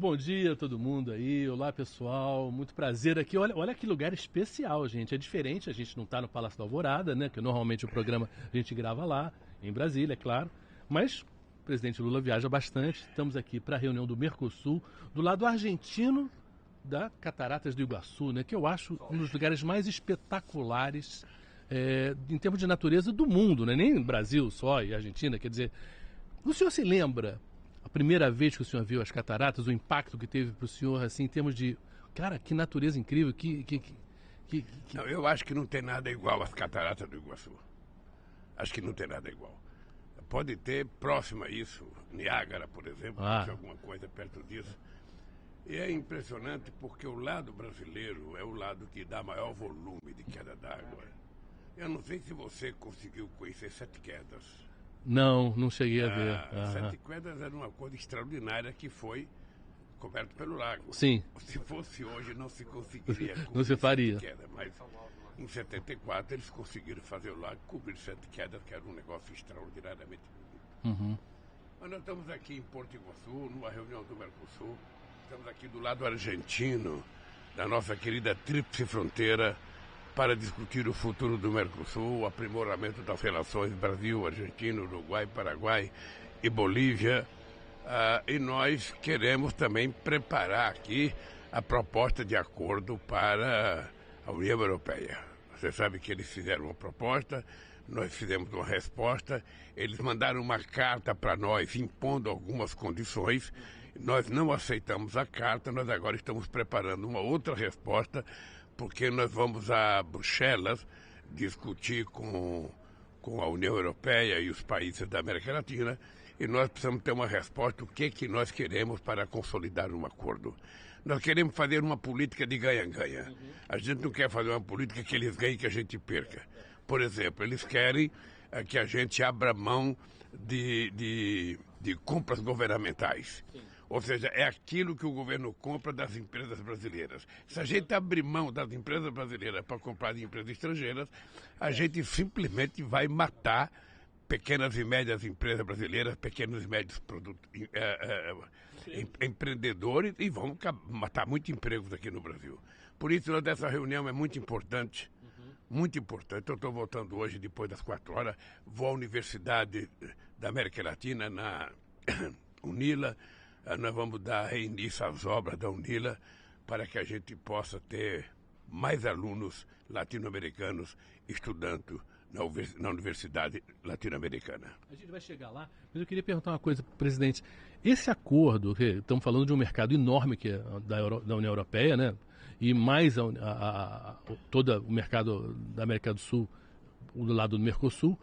Bom dia a todo mundo aí, olá pessoal, muito prazer aqui. Olha que lugar especial, gente. É diferente, a gente não está no Palácio da Alvorada, né? Que normalmente o programa a gente grava lá, em Brasília, é claro. Mas o presidente Lula viaja bastante. Estamos aqui para a reunião do Mercosul, do lado argentino da Cataratas do Iguaçu, né? Que eu acho um dos lugares mais espetaculares em termos de natureza do mundo, né? Nem Brasil só e Argentina, quer dizer. O senhor se lembra a primeira vez que o senhor viu as cataratas, o impacto que teve para o senhor, assim, em termos de... Cara, que natureza incrível, Não, eu acho que não tem nada igual às cataratas do Iguaçu. Acho que não tem nada igual. Pode ter próximo a isso, Niágara, por exemplo, alguma coisa perto disso. E é impressionante porque o lado brasileiro é o lado que dá maior volume de queda d'água. Eu não sei se você conseguiu conhecer Sete Quedas. Não cheguei a ver. Sete Quedas era uma coisa extraordinária que foi coberto pelo lago. Sim. Se fosse hoje não se conseguiria cobrir não se faria. Sete Quedas, mas em 74 eles conseguiram fazer o lago cobrir Sete Quedas, que era um negócio extraordinariamente bonito. Uhum. Mas nós estamos aqui em Porto Iguaçu, numa reunião do Mercosul. Estamos aqui do lado argentino, da nossa querida Tríplice Fronteira, para discutir o futuro do Mercosul, o aprimoramento das relações Brasil, Argentina, Uruguai, Paraguai e Bolívia. E nós queremos também preparar aqui a proposta de acordo para a União Europeia. Você sabe que eles fizeram uma proposta, nós fizemos uma resposta, eles mandaram uma carta para nós impondo algumas condições, nós não aceitamos a carta, nós agora estamos preparando uma outra resposta, porque nós vamos a Bruxelas discutir com a União Europeia e os países da América Latina, e nós precisamos ter uma resposta, o que nós queremos para consolidar um acordo. Nós queremos fazer uma política de ganha-ganha. A gente não quer fazer uma política que eles ganhem e que a gente perca. Por exemplo, eles querem que a gente abra mão de compras governamentais. Sim. Ou seja, é aquilo que o governo compra das empresas brasileiras. Se a gente abrir mão das empresas brasileiras para comprar de empresas estrangeiras, a gente simplesmente vai matar pequenas e médias empresas brasileiras, pequenos e médios empreendedores, e vão matar muitos empregos aqui no Brasil. Por isso, dessa reunião é muito importante. Muito importante. Eu estou voltando hoje, depois das 4 horas, vou à Universidade da América Latina, na UNILA. Nós vamos dar reinício às obras da UNILA para que a gente possa ter mais alunos latino-americanos estudando na Universidade Latino-Americana. A gente vai chegar lá, mas eu queria perguntar uma coisa para o presidente. Esse acordo, estamos falando de um mercado enorme que é da União Europeia, né? E mais todo o mercado da América do Sul, do lado do Mercosul,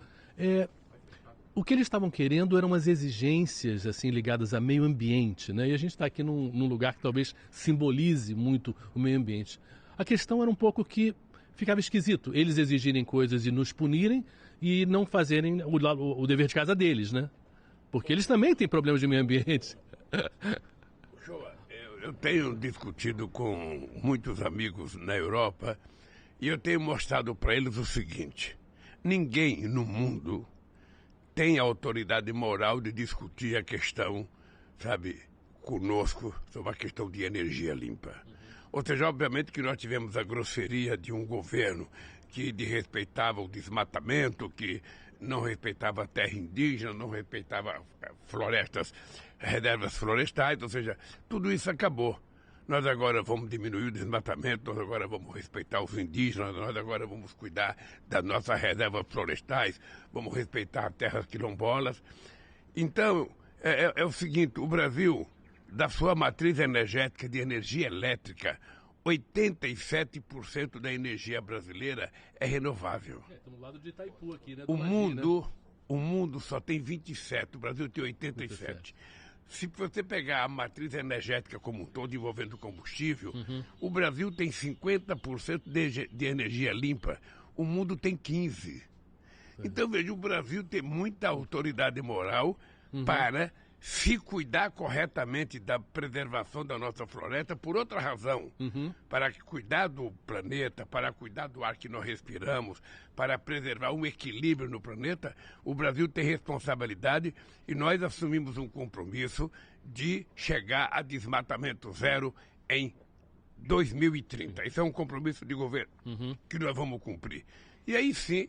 o que eles estavam querendo eram umas exigências assim ligadas a meio ambiente, né? E a gente está aqui num lugar que talvez simbolize muito o meio ambiente. A questão era um pouco que ficava esquisito eles exigirem coisas e nos punirem e não fazerem o dever de casa deles, né? Porque eles também têm problemas de meio ambiente. Eu tenho discutido com muitos amigos na Europa e eu tenho mostrado para eles o seguinte: ninguém no mundo tem a autoridade moral de discutir a questão, sabe, conosco, sobre a questão de energia limpa. Ou seja, obviamente que nós tivemos a grosseria de um governo que desrespeitava o desmatamento, que não respeitava a terra indígena, não respeitava florestas, reservas florestais, ou seja, tudo isso acabou. Nós agora vamos diminuir o desmatamento, nós agora vamos respeitar os indígenas, nós agora vamos cuidar das nossas reservas florestais, vamos respeitar as terras quilombolas. Então, é o seguinte, o Brasil, da sua matriz energética de energia elétrica, 87% da energia brasileira é renovável. Estamos do lado de Itaipu aqui, né? O mundo só tem 27, o Brasil tem 87. Se você pegar a matriz energética como um todo, envolvendo combustível, o Brasil tem 50% de energia limpa, o mundo tem 15%. Então, veja, o Brasil tem muita autoridade moral para se cuidar corretamente da preservação da nossa floresta por outra razão, para cuidar do planeta, para cuidar do ar que nós respiramos, para preservar um equilíbrio no planeta, o Brasil tem responsabilidade e nós assumimos um compromisso de chegar a desmatamento zero em 2030. Isso é um compromisso de governo que nós vamos cumprir. E aí sim,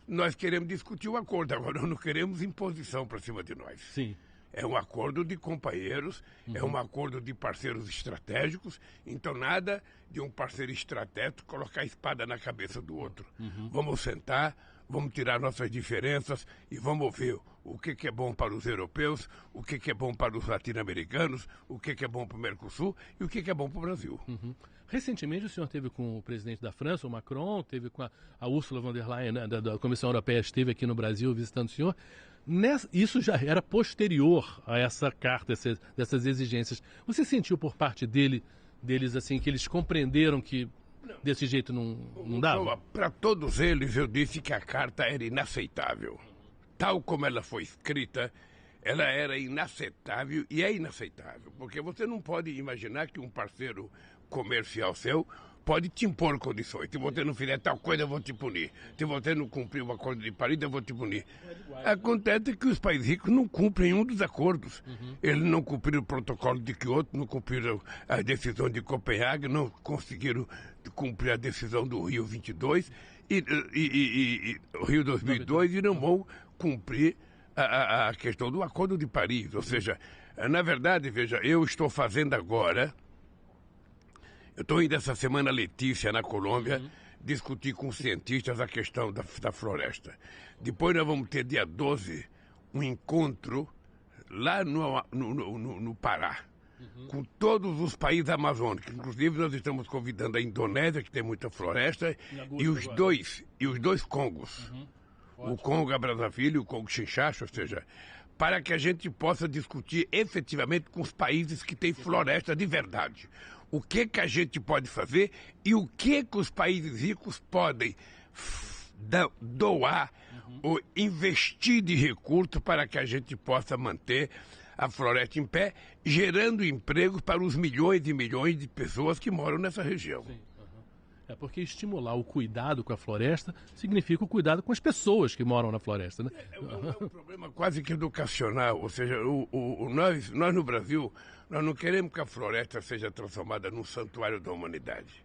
nós queremos discutir o acordo. Agora, nós não queremos imposição para cima de nós. Sim. É um acordo de companheiros, é um acordo de parceiros estratégicos, então nada de um parceiro estratégico colocar a espada na cabeça do outro. Vamos sentar, vamos tirar nossas diferenças e vamos ver o que é bom para os europeus, o que é bom para os latino-americanos, o que é bom para o Mercosul e o que é bom para o Brasil. Recentemente o senhor teve com o presidente da França, o Macron, teve com a Ursula von der Leyen, né, da Comissão Europeia, esteve aqui no Brasil visitando o senhor. Isso já era posterior a essa carta, dessas exigências. Você sentiu por parte deles assim, que eles compreenderam que desse jeito não dava? Para todos eles eu disse que a carta era inaceitável. Tal como ela foi escrita, ela era inaceitável e é inaceitável. Porque você não pode imaginar que um parceiro comercial seu pode te impor condições. Se você não fizer tal coisa, eu vou te punir. Se você não cumprir o acordo de Paris, eu vou te punir. Acontece que os países ricos não cumprem um dos acordos. Eles não cumpriram o protocolo de Kyoto, não cumpriram a decisão de Copenhague, não conseguiram cumprir a decisão do Rio 22 e Rio 2002 e não vão cumprir a questão do acordo de Paris. Ou seja, na verdade, veja, eu estou fazendo agora... Eu estou indo essa semana, Letícia, na Colômbia, discutir com os cientistas a questão da floresta. Depois nós vamos ter, dia 12, um encontro lá no Pará, com todos os países amazônicos. Inclusive, nós estamos convidando a Indonésia, que tem muita floresta, e os dois Congos. O Congo Brazzaville e o Congo Kinshasa, ou seja, para que a gente possa discutir efetivamente com os países que têm floresta de verdade. O que a gente pode fazer e o que os países ricos podem doar ou investir de recursos para que a gente possa manter a floresta em pé, gerando empregos para os milhões e milhões de pessoas que moram nessa região. Sim. É porque estimular o cuidado com a floresta significa o cuidado com as pessoas que moram na floresta, né? É um problema quase que educacional, ou seja, nós no Brasil, nós não queremos que a floresta seja transformada num santuário da humanidade.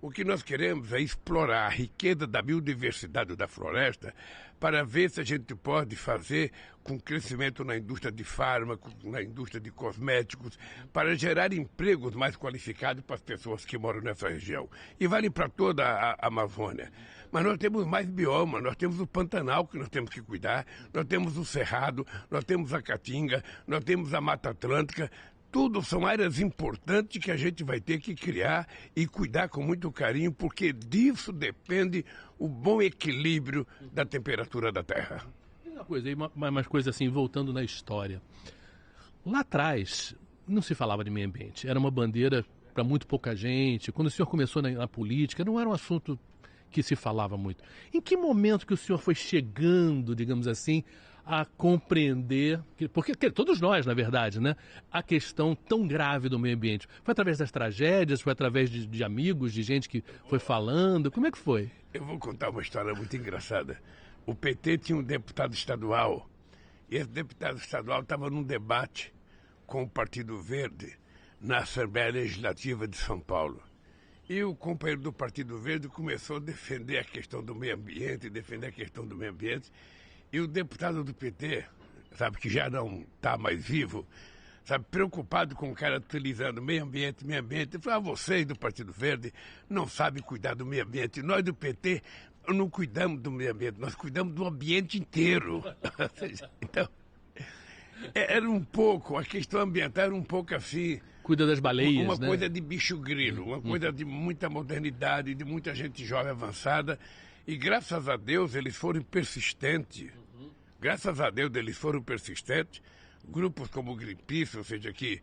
O que nós queremos é explorar a riqueza da biodiversidade da floresta para ver se a gente pode fazer com crescimento na indústria de fármacos, na indústria de cosméticos, para gerar empregos mais qualificados para as pessoas que moram nessa região. E vale para toda a Amazônia. Mas nós temos mais bioma, nós temos o Pantanal que nós temos que cuidar, nós temos o Cerrado, nós temos a Caatinga, nós temos a Mata Atlântica. Tudo são áreas importantes que a gente vai ter que criar e cuidar com muito carinho, porque disso depende o bom equilíbrio da temperatura da Terra. Uma coisa, mais coisa assim, voltando na história. Lá atrás, não se falava de meio ambiente. Era uma bandeira para muito pouca gente. Quando o senhor começou na política, não era um assunto que se falava muito. Em que momento que o senhor foi chegando, digamos assim, a compreender, porque todos nós, na verdade, né, a questão tão grave do meio ambiente? Foi através das tragédias, foi através de amigos, de gente que foi falando? Como é que foi? Eu vou contar uma história muito engraçada. O PT tinha um deputado estadual, e esse deputado estadual estava num debate com o Partido Verde na Assembleia Legislativa de São Paulo. E o companheiro do Partido Verde começou a defender a questão do meio ambiente, e o deputado do PT, sabe, que já não está mais vivo, sabe, preocupado com o cara utilizando meio ambiente, ele falou, vocês do Partido Verde não sabem cuidar do meio ambiente. Nós do PT não cuidamos do meio ambiente, nós cuidamos do ambiente inteiro. Então, era um pouco, a questão ambiental era um pouco assim... Cuida das baleias, uma né? coisa de bicho grilo, uma coisa de muita modernidade, de muita gente jovem avançada. E graças a Deus eles foram persistentes. Graças a Deus eles foram persistentes. Grupos como o Greenpeace, ou seja, que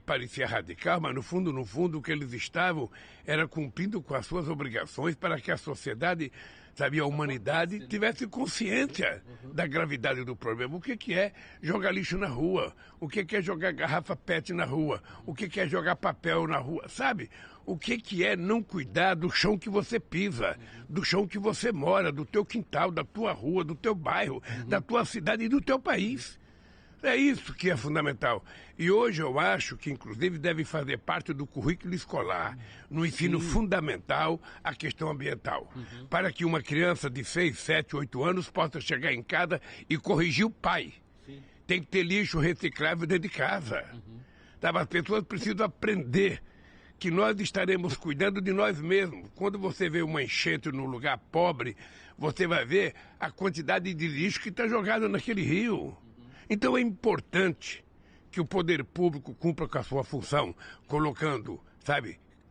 parecia radical, mas no fundo, o que eles estavam era cumprindo com as suas obrigações para que a sociedade, sabe, a humanidade tivesse consciência da gravidade do problema. O que é jogar lixo na rua? O que é jogar garrafa PET na rua? O que é jogar papel na rua? Sabe? O que é não cuidar do chão que você pisa, do chão que você mora, do teu quintal, da tua rua, do teu bairro, da tua cidade e do teu país. É isso que é fundamental. E hoje eu acho que, inclusive, deve fazer parte do currículo escolar, no ensino fundamental, a questão ambiental. Para que uma criança de 6, 7, 8 anos possa chegar em casa e corrigir o pai. Tem que ter lixo reciclável dentro de casa. As pessoas precisam aprender que nós estaremos cuidando de nós mesmos. Quando você vê uma enchente num lugar pobre, você vai ver a quantidade de lixo que está jogado naquele rio. Então é importante que o poder público cumpra com a sua função, colocando,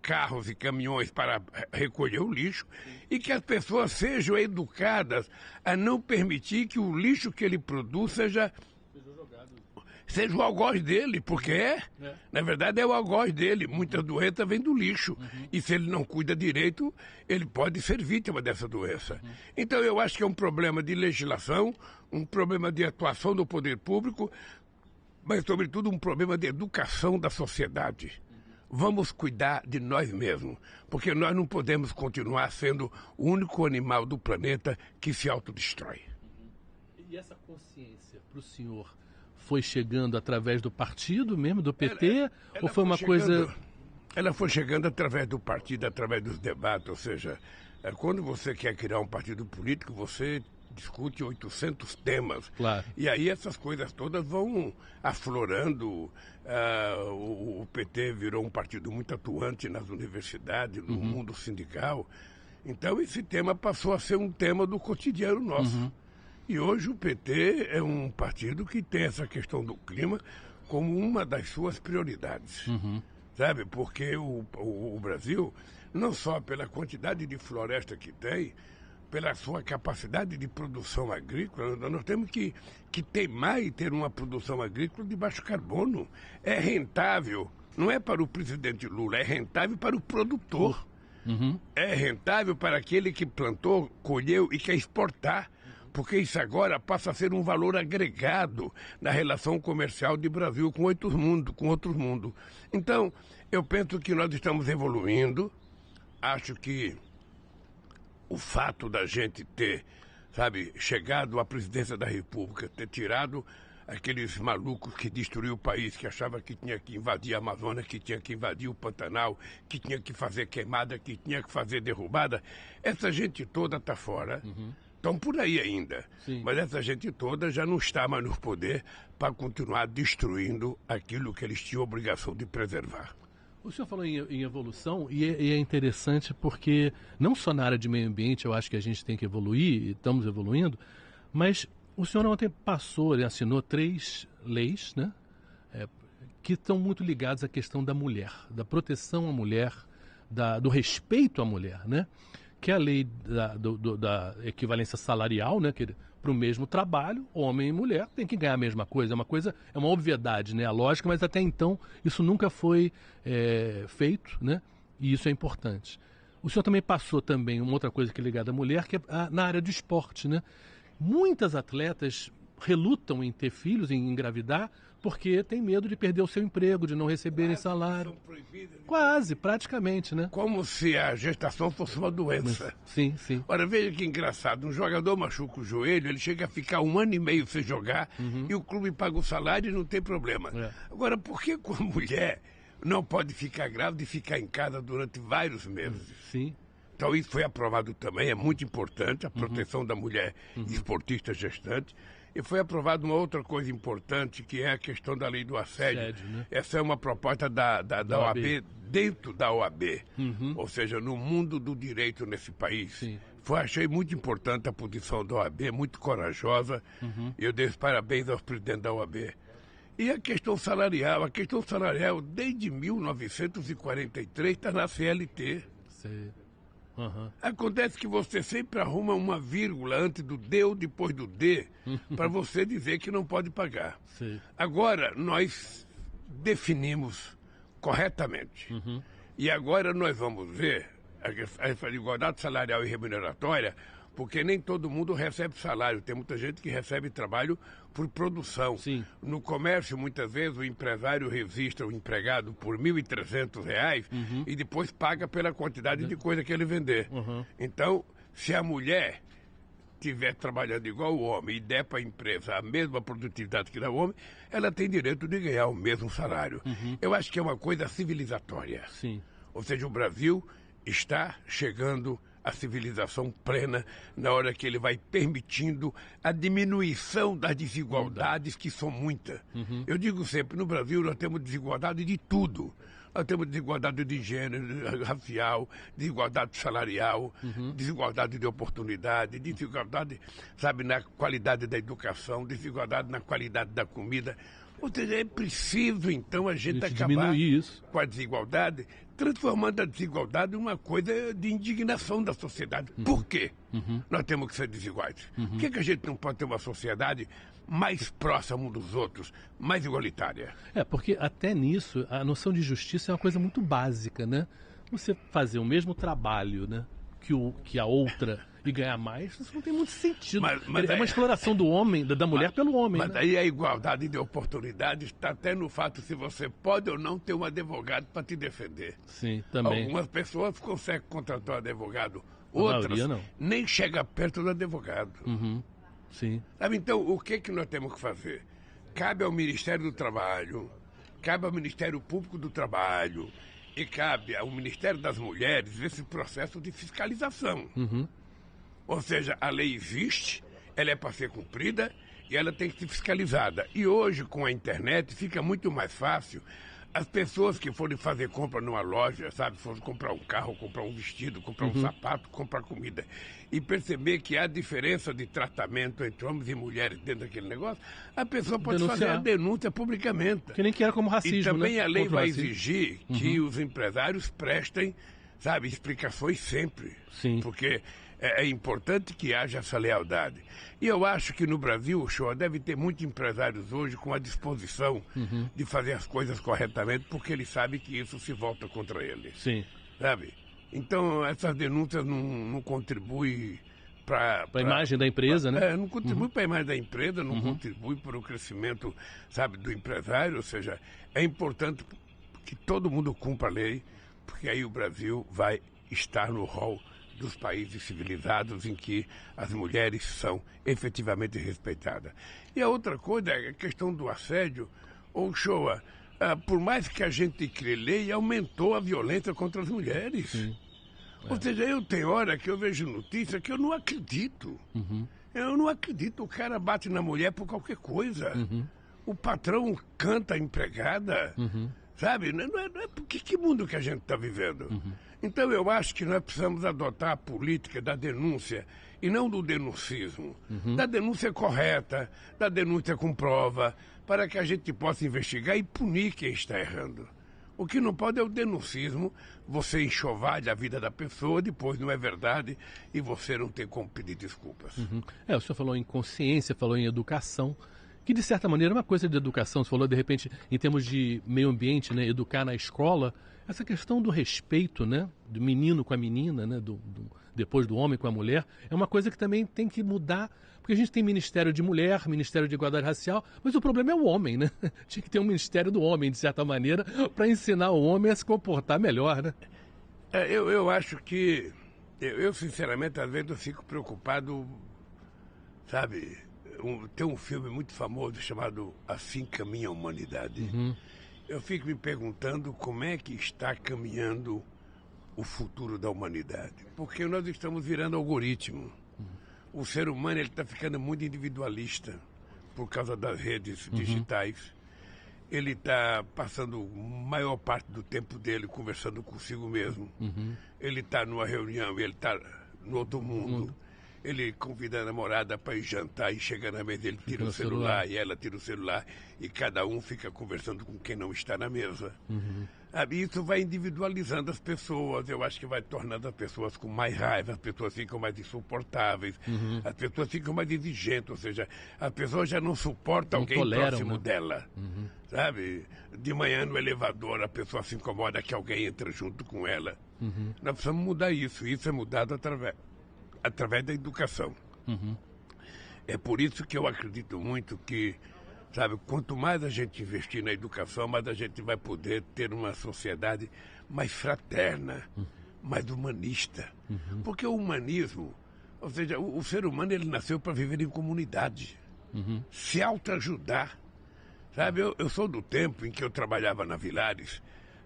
carros e caminhões para recolher o lixo e que as pessoas sejam educadas a não permitir que o lixo que ele produz seja o algoz dele, porque na verdade é o algoz dele. Muitas doenças vêm do lixo. E se ele não cuida direito, ele pode ser vítima dessa doença. Então eu acho que é um problema de legislação, um problema de atuação do poder público, mas sobretudo um problema de educação da sociedade. Vamos cuidar de nós mesmos, porque nós não podemos continuar sendo o único animal do planeta que se autodestrói. E essa consciência para o senhor foi chegando através do partido mesmo, do PT, ou foi uma coisa... Ela foi chegando através do partido, através dos debates, ou seja, quando você quer criar um partido político, você discute 800 temas. Claro. E aí essas coisas todas vão aflorando. O PT virou um partido muito atuante nas universidades, no mundo sindical. Então esse tema passou a ser um tema do cotidiano nosso. E hoje o PT é um partido que tem essa questão do clima como uma das suas prioridades. Porque o Brasil, não só pela quantidade de floresta que tem, pela sua capacidade de produção agrícola, nós temos que teimar e ter uma produção agrícola de baixo carbono. É rentável, não é para o presidente Lula, é rentável para o produtor. É rentável para aquele que plantou, colheu e quer exportar. Porque isso agora passa a ser um valor agregado na relação comercial de Brasil com outros mundos. Então, eu penso que nós estamos evoluindo. Acho que o fato da gente ter, chegado à presidência da República, ter tirado aqueles malucos que destruíram o país, que achavam que tinha que invadir a Amazônia, que tinha que invadir o Pantanal, que tinha que fazer queimada, que tinha que fazer derrubada, essa gente toda está fora. Estão por aí ainda, mas essa gente toda já não está mais no poder para continuar destruindo aquilo que eles tinham obrigação de preservar. O senhor falou em evolução e é interessante porque não só na área de meio ambiente eu acho que a gente tem que evoluir, e estamos evoluindo, mas o senhor ontem assinou 3 leis, né, que estão muito ligadas à questão da mulher, da proteção à mulher, do respeito à mulher, né? Que é a lei da equivalência salarial, né? Para o mesmo trabalho, homem e mulher tem que ganhar a mesma coisa. É uma obviedade, né? A lógica, mas até então isso nunca foi feito, né? E isso é importante. O senhor também passou uma outra coisa que é ligada à mulher, que é na área do esporte, né? Muitas atletas relutam em ter filhos, em engravidar, porque tem medo de perder o seu emprego, de não receberem salário. Quase, praticamente, né? Como se a gestação fosse uma doença. Sim. Ora, veja que engraçado, um jogador machuca o joelho, ele chega a ficar 1 ano e meio sem jogar, e o clube paga o salário e não tem problema. Agora, por que com a mulher não pode ficar grávida e ficar em casa durante vários meses? Sim. Então isso foi aprovado também, é muito importante, a proteção da mulher esportista gestante. E foi aprovada uma outra coisa importante, que é a questão da lei do assédio. Né? Essa é uma proposta da OAB, dentro da OAB. Ou seja, no mundo do direito nesse país. Achei muito importante a posição da OAB, muito corajosa. Eu dei os parabéns aos presidentes da OAB. E a questão salarial desde 1943 está na CLT. Acontece que você sempre arruma uma vírgula antes do D ou depois do D para você dizer que não pode pagar. Agora nós definimos corretamente. E agora nós vamos ver a igualdade salarial e remuneratória, porque nem todo mundo recebe salário. Tem muita gente que recebe trabalho por produção. No comércio, muitas vezes, o empresário registra o empregado por R$ 1.300 e depois paga pela quantidade de coisa que ele vender. Então, se a mulher estiver trabalhando igual o homem e der para a empresa a mesma produtividade que dá o homem, ela tem direito de ganhar o mesmo salário. Eu acho que é uma coisa civilizatória. Sim. Ou seja, o Brasil está chegando à civilização plena na hora que ele vai permitindo a diminuição das desigualdades, que são muitas. Eu digo sempre, no Brasil nós temos desigualdade de tudo. Nós temos desigualdade de gênero, racial, desigualdade salarial, desigualdade de oportunidade, desigualdade, sabe, na qualidade da educação, desigualdade na qualidade da comida. Ou seja, é preciso, então, a gente acabar com a desigualdade, transformando a desigualdade em uma coisa de indignação da sociedade. Por quê? Nós temos que ser desiguais. Por que a gente não pode ter uma sociedade mais próxima um dos outros, mais igualitária? Porque até nisso, a noção de justiça é uma coisa muito básica, né? Você fazer o mesmo trabalho, né, que a outra e ganhar mais, isso não tem muito sentido. Mas é uma exploração do homem, da mulher pelo homem. Mas aí a igualdade de oportunidades está até no fato se você pode ou não ter um advogado para te defender. Sim, também. Algumas pessoas conseguem contratar um advogado, outras não. nem chegam perto do advogado. Sim. Sabe, então, o que nós temos que fazer? Cabe ao Ministério do Trabalho, cabe ao Ministério Público do Trabalho e cabe ao Ministério das Mulheres esse processo de fiscalização. Ou seja, a lei existe, ela é para ser cumprida e ela tem que ser fiscalizada. E hoje, com a internet, fica muito mais fácil as pessoas que forem fazer compra numa loja, sabe, forem comprar um carro, comprar um vestido, comprar um sapato, comprar comida, e perceber que há diferença de tratamento entre homens e mulheres dentro daquele negócio, a pessoa pode fazer a denúncia publicamente. Que nem que era como racismo, e também, né? A lei vai exigir que os empresários prestem, sabe, explicações sempre. Sim. Porque é importante que haja essa lealdade. E eu acho que no Brasil, o show deve ter muitos empresários hoje com a disposição de fazer as coisas corretamente, porque eles sabem que isso se volta contra eles. Sim. Sabe? Então, essas denúncias não contribuem para a imagem da empresa, né? Não contribui para a imagem da empresa, não contribui para o crescimento, sabe, do empresário. Ou seja, é importante que todo mundo cumpra a lei, porque aí o Brasil vai estar no rol dos países civilizados em que as mulheres são efetivamente respeitadas. E a outra coisa é a questão do assédio. Ou Shoa, por mais que a gente crie lei, aumentou a violência contra as mulheres. Ou seja, eu tenho hora que eu vejo notícia que eu não acredito. Eu não acredito. O cara bate na mulher por qualquer coisa. O patrão canta a empregada. Sabe? Não é que mundo que a gente está vivendo? Então eu acho que nós precisamos adotar a política da denúncia e não do denuncismo. Da denúncia correta, da denúncia com prova, para que a gente possa investigar e punir quem está errando. O que não pode é o denuncismo, você enxovalha a vida da pessoa, depois não é verdade e você não tem como pedir desculpas. O senhor falou em consciência, falou em educação, que de certa maneira é uma coisa de educação. Você falou de repente em termos de meio ambiente, né, educar na escola, essa questão do respeito, né, do menino com a menina, né, depois do homem com a mulher, é uma coisa que também tem que mudar, porque a gente tem Ministério de Mulher, Ministério de Igualdade Racial, mas o problema é o homem, né? Tinha que ter um Ministério do Homem, de certa maneira, para ensinar o homem a se comportar melhor, né? Eu acho que, eu sinceramente, às vezes eu fico preocupado, sabe, tem um filme muito famoso chamado Assim Caminha a Humanidade. Eu fico me perguntando como é que está caminhando o futuro da humanidade. Porque nós estamos virando algoritmo. O ser humano está ficando muito individualista por causa das redes digitais. Ele está passando a maior parte do tempo dele conversando consigo mesmo. Ele está numa reunião, ele está no outro mundo. Ele convida a namorada para ir jantar e chega na mesa, ele tira o celular e ela tira o celular e cada um fica conversando com quem não está na mesa. Isso vai individualizando as pessoas, eu acho que vai tornando as pessoas com mais raiva, as pessoas ficam mais insuportáveis, as pessoas ficam mais exigentes, ou seja, as pessoas já não suportam alguém próximo dela. Sabe? De manhã no elevador a pessoa se incomoda que alguém entra junto com ela. Nós precisamos mudar isso é mudado através da educação. É por isso que eu acredito muito que, sabe, quanto mais a gente investir na educação, mais a gente vai poder ter uma sociedade mais fraterna, mais humanista. Porque o humanismo Ou seja, o ser humano ele nasceu para viver em comunidade, se autoajudar. Sabe, eu sou do tempo em que eu trabalhava na Vilares,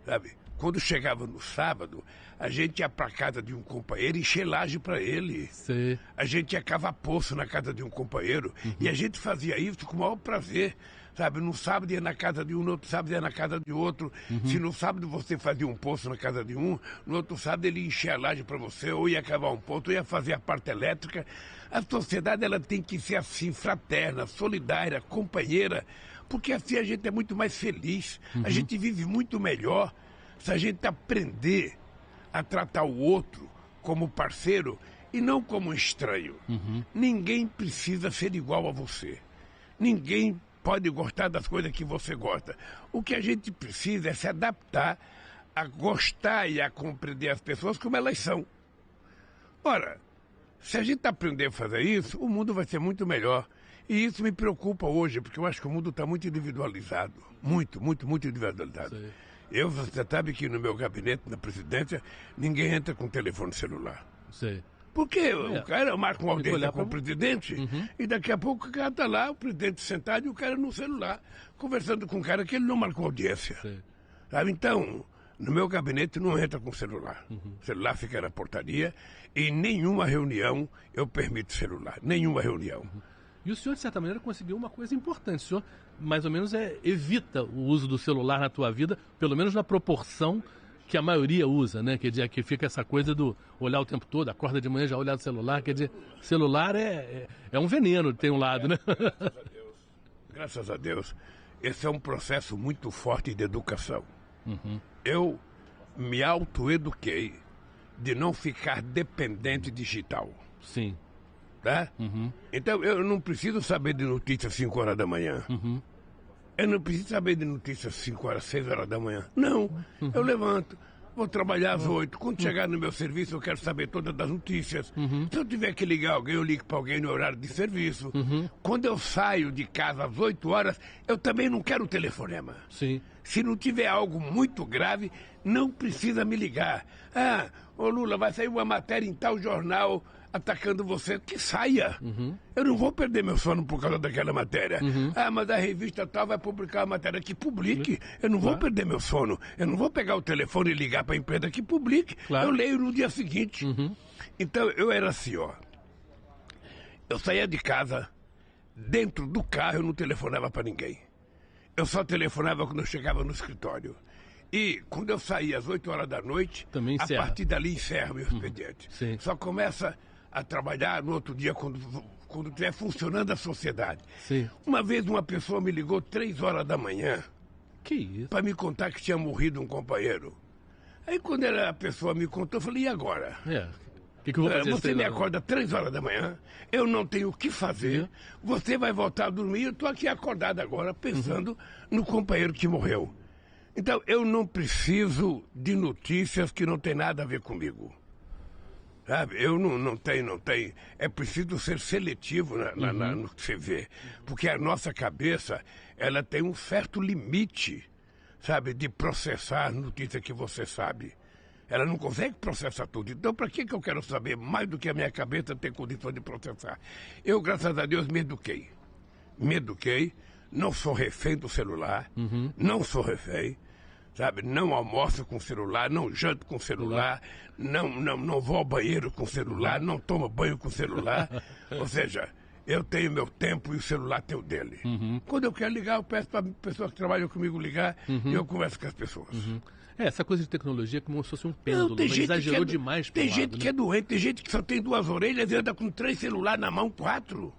sabe? Quando chegava no sábado, a gente ia para casa de um companheiro e encher laje para ele. Sim. A gente ia cavar poço na casa de um companheiro e a gente fazia isso com o maior prazer. Sabe, no sábado ia na casa de um, no outro sábado ia na casa de outro. Se no sábado você fazia um poço na casa de um, no outro sábado ele enchia a laje para você, ou ia cavar um poço, ou ia fazer a parte elétrica. A sociedade ela tem que ser assim, fraterna, solidária, companheira, porque assim a gente é muito mais feliz, a gente vive muito melhor se a gente aprender a tratar o outro como parceiro e não como estranho. Ninguém precisa ser igual a você. Ninguém pode gostar das coisas que você gosta. O que a gente precisa é se adaptar a gostar e a compreender as pessoas como elas são. Ora, se a gente aprender a fazer isso, o mundo vai ser muito melhor. E isso me preocupa hoje, porque eu acho que o mundo está muito individualizado. Muito, muito, muito individualizado. Sim. Você sabe que no meu gabinete, na presidência, ninguém entra com telefone celular. Sim. Porque o cara marca uma audiência com o presidente e daqui a pouco o cara está lá, o presidente sentado e o cara no celular, conversando com um cara que ele não marcou audiência. Sabe? Então, no meu gabinete não entra com celular. O celular fica na portaria e em nenhuma reunião eu permito celular. Nenhuma reunião. E o senhor, de certa maneira, conseguiu uma coisa importante. O senhor, mais ou menos, evita o uso do celular na tua vida, pelo menos na proporção que a maioria usa, né? Quer dizer, que fica essa coisa do olhar o tempo todo, acorda de manhã já olhar o celular, quer dizer, celular é um veneno, tem um lado, né? Graças a Deus. Graças a Deus. Esse é um processo muito forte de educação. Eu me autoeduquei de não ficar dependente digital. Sim. Tá? Então, eu não preciso saber de notícias 5 horas da manhã. Eu não preciso saber de notícias 5 horas, 6 horas da manhã. Não. Eu levanto, vou trabalhar às 8. Quando chegar no meu serviço, eu quero saber todas as notícias. Se eu tiver que ligar alguém, eu ligo para alguém no horário de serviço. Quando eu saio de casa às 8 horas, eu também não quero telefonema. Sim. Se não tiver algo muito grave, não precisa me ligar. Ah, ô Lula, vai sair uma matéria em tal jornal atacando você, que saia. Eu não vou perder meu sono por causa daquela matéria. Ah, mas a revista tal vai publicar a matéria, que publique. Eu não vou perder meu sono. Eu não vou pegar o telefone e ligar para a empresa, que publique. Eu leio no dia seguinte. Então, eu era assim, ó. Eu saía de casa, dentro do carro eu não telefonava para ninguém. Eu só telefonava quando eu chegava no escritório. E quando eu saía às 8 horas da noite, a partir dali encerra o meu expediente. Só começa a trabalhar no outro dia quando estiver funcionando a sociedade. Uma vez uma pessoa me ligou 3 horas da manhã para me contar que tinha morrido um companheiro. Aí quando a pessoa me contou, eu falei, e agora? Que eu vou fazer? Você me acorda 3 horas da manhã, eu não tenho o que fazer, você vai voltar a dormir, eu estou aqui acordado agora pensando no companheiro que morreu. Então, eu não preciso de notícias que não tem nada a ver comigo. Sabe? Eu não tenho. É preciso ser seletivo no que você vê. Porque a nossa cabeça, ela tem um certo limite, sabe, de processar a notícia que você sabe. Ela não consegue processar tudo. Então, para que eu quero saber mais do que a minha cabeça tem condição de processar? Eu, graças a Deus, me eduquei. Não sou refém do celular, não sou refém, sabe? Não almoço com celular, não janto com celular, não vou ao banheiro com celular, não tomo banho com celular. Ou seja, eu tenho meu tempo e o celular tem o dele. Quando eu quero ligar, eu peço para pessoas que trabalham comigo ligar e eu converso com as pessoas. Essa coisa de tecnologia é como se fosse um pêndulo, mas exagerou demais. Tem gente que é doente, tem gente que só tem 2 orelhas e anda com 3 celulares na mão, 4.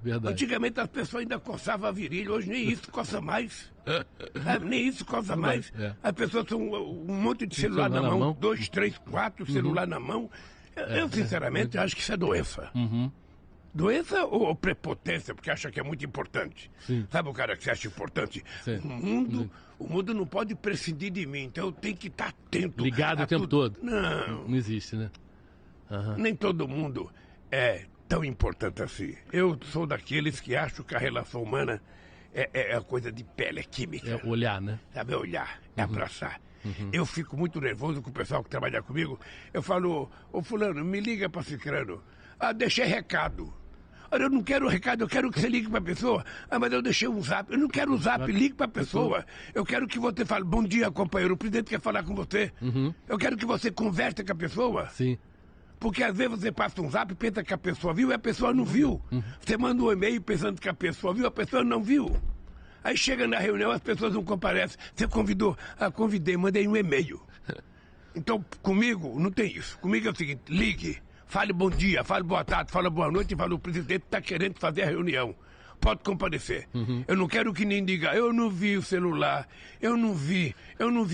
Verdade. Antigamente as pessoas ainda coçavam a virilha, hoje nem isso coça mais. Nem isso coça mais. As pessoas são um monte de celular na mão, 2, 3, 4 celular na mão. Eu sinceramente acho que isso é doença. Doença ou prepotência, porque acha que é muito importante. Sabe o cara que se acha importante? O mundo não pode prescindir de mim, então eu tenho que estar atento. Ligado o tempo todo. Não existe, né? Nem todo mundo é tão importante assim. Eu sou daqueles que acham que a relação humana é coisa de pele, é química. É olhar, né? Sabe, é olhar, é abraçar. Eu fico muito nervoso com o pessoal que trabalha comigo. Eu falo, ô fulano, me liga para Cicrano. Deixei recado. Olha, eu não quero recado, eu quero que você ligue para a pessoa. Mas eu deixei um zap. Eu não quero o zap, ligue para a pessoa. Eu quero que você fale, bom dia, companheiro, o presidente quer falar com você. Eu quero que você converse com a pessoa. Sim. Porque às vezes você passa um zap e pensa que a pessoa viu e a pessoa não viu. Você manda um e-mail pensando que a pessoa viu, a pessoa não viu. Aí chega na reunião, as pessoas não comparecem. Você convidou? Convidei, mandei um e-mail. Então, comigo, não tem isso. Comigo é o seguinte, ligue. Fale bom dia, fale boa tarde, fale boa noite e fale o presidente está querendo fazer a reunião. Pode comparecer. Eu não quero que nem diga, eu não vi o celular, eu não vi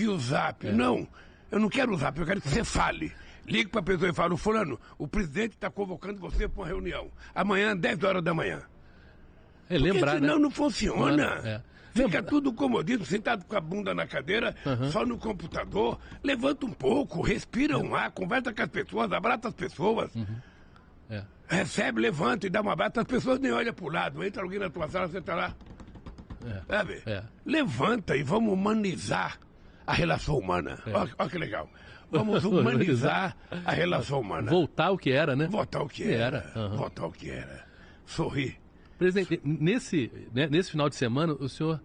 o zap. Não, eu não quero o zap, eu quero que você fale. Ligue para a pessoa e fale, fulano, o presidente está convocando você para uma reunião. Amanhã, 10 horas da manhã. Lembrar, senão né? não funciona. Fica tudo comodismo, sentado com a bunda na cadeira, só no computador. Levanta um pouco, respira um ar, conversa com as pessoas, abraça as pessoas. Recebe, levanta e dá um abraço. As pessoas nem olham para o lado. Entra alguém na tua sala, você está lá. Sabe? Levanta e vamos humanizar a relação humana. Olha que legal. Vamos humanizar a relação humana. Voltar ao que era, né? Voltar ao que era. Voltar ao que era. Sorrir. Presidente, nesse final de semana, o senhor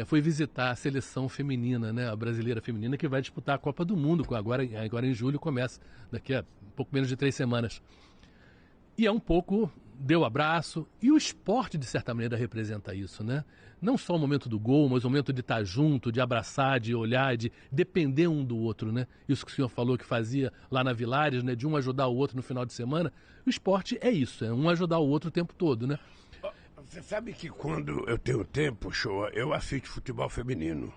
foi visitar a seleção feminina, né, a brasileira feminina, que vai disputar a Copa do Mundo, agora em julho começa, daqui a pouco menos de 3 semanas. E deu abraço, e o esporte, de certa maneira, representa isso, né? Não só o momento do gol, mas o momento de estar junto, de abraçar, de olhar, de depender um do outro, né? Isso que o senhor falou que fazia lá na Vilares, né, de um ajudar o outro no final de semana. O esporte é isso, é um ajudar o outro o tempo todo, né? Você sabe que quando eu tenho tempo, Shoa, eu assisto futebol feminino.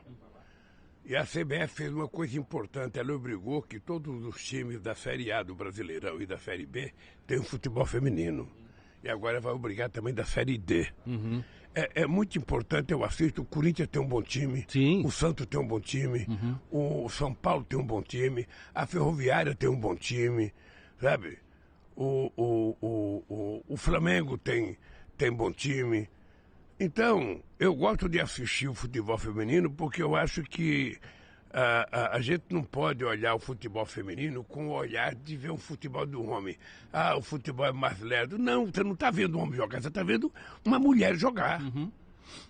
E a CBF fez uma coisa importante, ela obrigou que todos os times da Série A do Brasileirão e da Série B tenham futebol feminino. E agora vai obrigar também da Série D. É muito importante, eu assisto, o Corinthians tem um bom time, o Santos tem um bom time, o São Paulo tem um bom time, a Ferroviária tem um bom time, sabe? O Flamengo tem bom time. Então, eu gosto de assistir o futebol feminino porque eu acho que a gente não pode olhar o futebol feminino com o olhar de ver um futebol do homem. O futebol é mais lerdo. Não, você não está vendo um homem jogar, você está vendo uma mulher jogar.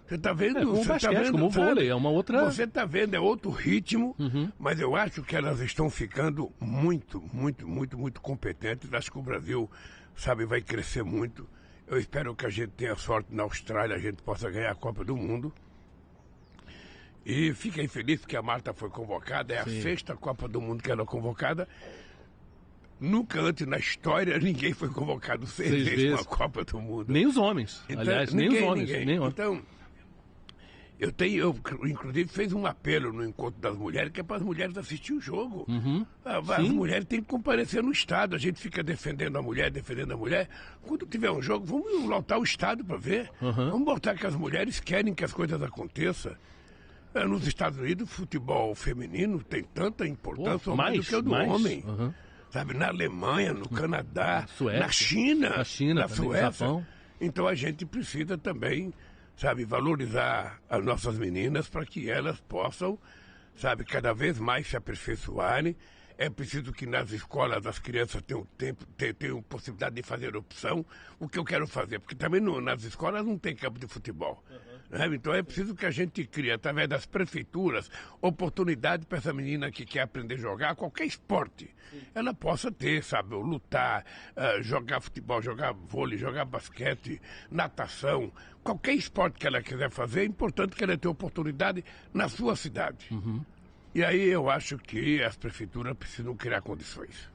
Você está vendo... como você basquete, tá vendo, como vôlei, é uma outra... Você está vendo, é outro ritmo, mas eu acho que elas estão ficando muito, muito, muito, muito competentes. Acho que o Brasil, sabe, vai crescer muito. Eu espero que a gente tenha sorte na Austrália, a gente possa ganhar a Copa do Mundo. E fiquei feliz porque a Marta foi convocada, é a 6ª Copa do Mundo que ela é convocada. Nunca antes na história ninguém foi convocado 6 vezes uma Copa do Mundo. Nem os homens, então, aliás, ninguém, nem os homens. Ninguém. Nem então, eu inclusive fez um apelo no Encontro das Mulheres, que é para as mulheres assistir o jogo. As mulheres têm que comparecer no estádio. A gente fica defendendo a mulher. Quando tiver um jogo, vamos lotar o estádio para ver. Vamos botar que as mulheres querem que as coisas aconteçam. Nos Estados Unidos, o futebol feminino tem tanta importância mais do que o do homem. Sabe, na Alemanha, no Canadá, Suécia, na China, também, na Suécia. Japão. Então a gente precisa também, sabe, valorizar as nossas meninas para que elas possam, sabe, cada vez mais se aperfeiçoarem. É preciso que nas escolas as crianças tenham possibilidade de fazer opção. O que eu quero fazer? Porque também nas escolas não tem campo de futebol. Né? Então é preciso que a gente crie, através das prefeituras, oportunidade para essa menina que quer aprender a jogar qualquer esporte. Ela possa ter, sabe, lutar, jogar futebol, jogar vôlei, jogar basquete, natação. Qualquer esporte que ela quiser fazer, é importante que ela tenha oportunidade na sua cidade. E aí eu acho que as prefeituras precisam criar condições.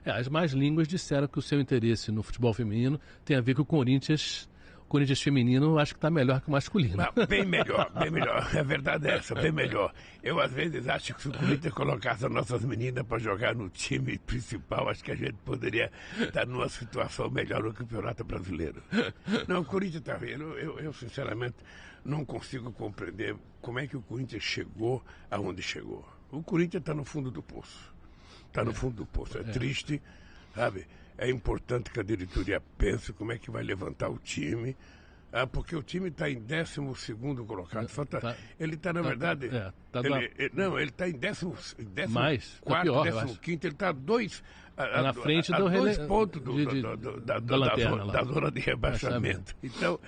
As más línguas disseram que o seu interesse no futebol feminino tem a ver com o Corinthians feminino, acho que está melhor que o masculino. Bem melhor. A verdade é essa, bem melhor. Eu, às vezes, acho que se o Corinthians colocasse as nossas meninas para jogar no time principal, acho que a gente poderia estar numa situação melhor no Campeonato Brasileiro. Não, o Corinthians está vendo. Eu, sinceramente, não consigo compreender como é que o Corinthians chegou aonde chegou. O Corinthians está no fundo do poço. Está no fundo do poço. É triste, sabe? É importante que a diretoria pense como é que vai levantar o time, porque o time está em 12º colocado. Ele está, na verdade... Ele está em 14º, pior, 15º, ele está Na frente do 2 pontos da zona de rebaixamento. Então,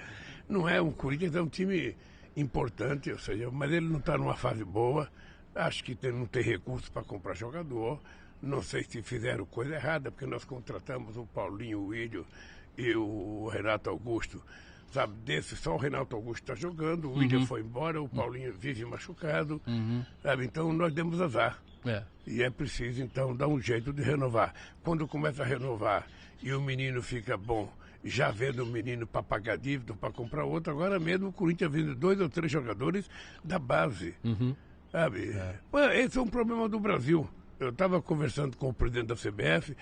não é um Corinthians, é um time importante, ou seja, mas ele não está numa fase boa. Acho que não tem recurso para comprar jogador. Não sei se fizeram coisa errada, porque nós contratamos o Paulinho, o Willian e o Renato Augusto. Sabe, desse só o Renato Augusto está jogando, o Willian foi embora, o Paulinho vive machucado. Sabe, então nós demos azar. E é preciso, então, dar um jeito de renovar. Quando começa a renovar e o menino fica bom, já vendo o menino para pagar dívida, para comprar outro, agora mesmo o Corinthians vende 2 ou 3 jogadores da base. Sabe? Esse é um problema do Brasil. Eu estava conversando com o presidente da CBF.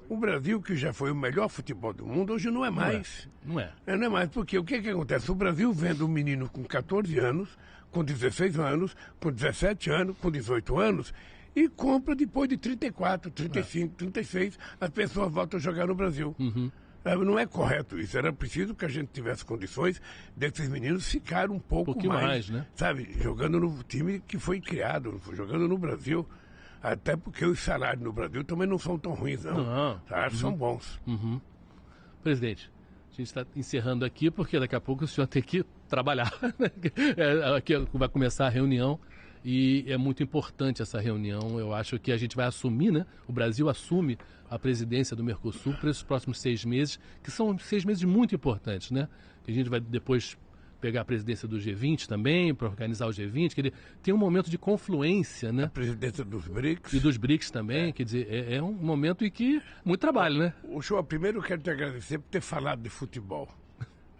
O Brasil, que já foi o melhor futebol do mundo, hoje não é mais. Não é. Não é mais, porque o que acontece? O Brasil vende um menino com 14 anos, com 16 anos, com 17 anos, com 18 anos, e compra depois de 34, 35, 36, as pessoas voltam a jogar no Brasil. Não é correto isso. Era preciso que a gente tivesse condições desses meninos ficar um pouco mais, né? Sabe, jogando no time que foi criado, jogando no Brasil. Até porque os salários no Brasil também não são tão ruins, não. Os salários são bons. Presidente, a gente está encerrando aqui porque daqui a pouco o senhor tem que trabalhar. Aqui vai começar a reunião e é muito importante essa reunião. Eu acho que a gente vai assumir, né? O Brasil assume a presidência do Mercosul para esses próximos 6 meses, que são 6 meses muito importantes, né? A gente vai depois pegar a presidência do G20 também, para organizar o G20, que ele tem um momento de confluência, né? A presidência dos BRICS. E dos BRICS também, quer dizer, é um momento em que muito trabalho, né? O senhor, primeiro eu quero te agradecer por ter falado de futebol.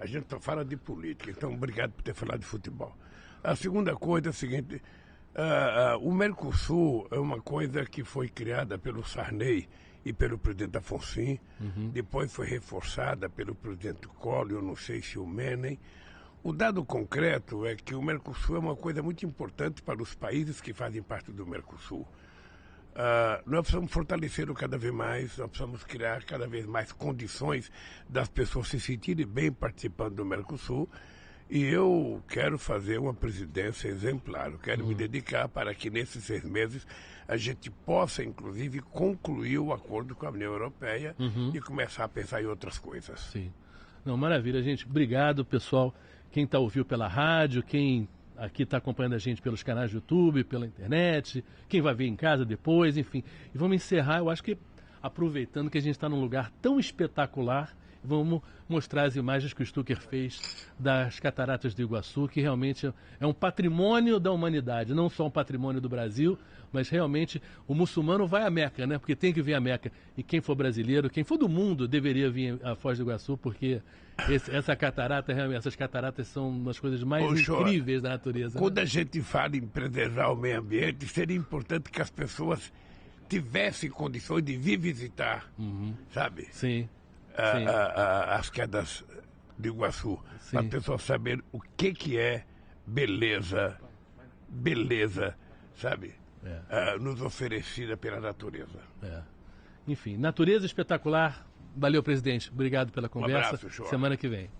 A gente só fala de política, então obrigado por ter falado de futebol. A segunda coisa é a seguinte, o Mercosul é uma coisa que foi criada pelo Sarney e pelo presidente Afonso, depois foi reforçada pelo presidente Collor, eu não sei se o Menem. O dado concreto é que o Mercosul é uma coisa muito importante para os países que fazem parte do Mercosul. Nós precisamos fortalecê-lo cada vez mais, nós precisamos criar cada vez mais condições das pessoas se sentirem bem participando do Mercosul. E eu quero fazer uma presidência exemplar, eu quero me dedicar para que nesses 6 meses a gente possa, inclusive, concluir o acordo com a União Europeia e começar a pensar em outras coisas. Sim. Não, maravilha, gente. Obrigado, pessoal. Quem ouviu pela rádio, quem aqui está acompanhando a gente pelos canais do YouTube, pela internet, quem vai ver em casa depois, enfim. E vamos encerrar, eu acho que aproveitando que a gente está num lugar tão espetacular, vamos mostrar as imagens que o Stucker fez das Cataratas do Iguaçu, que realmente é um patrimônio da humanidade, não só um patrimônio do Brasil, mas realmente o muçulmano vai à Meca, né? Porque tem que vir à Meca. E quem for brasileiro, quem for do mundo, deveria vir à Foz do Iguaçu, porque essas cataratas são uma das coisas mais incríveis da natureza. Quando a gente fala em preservar o meio ambiente, seria importante que as pessoas tivessem condições de vir visitar, sabe? Sim. As quedas do Iguaçu, para as pessoas saberem o que é beleza, sabe? Nos oferecida pela natureza. Enfim, natureza espetacular. Valeu, presidente. Obrigado pela conversa. Um abraço, semana que vem.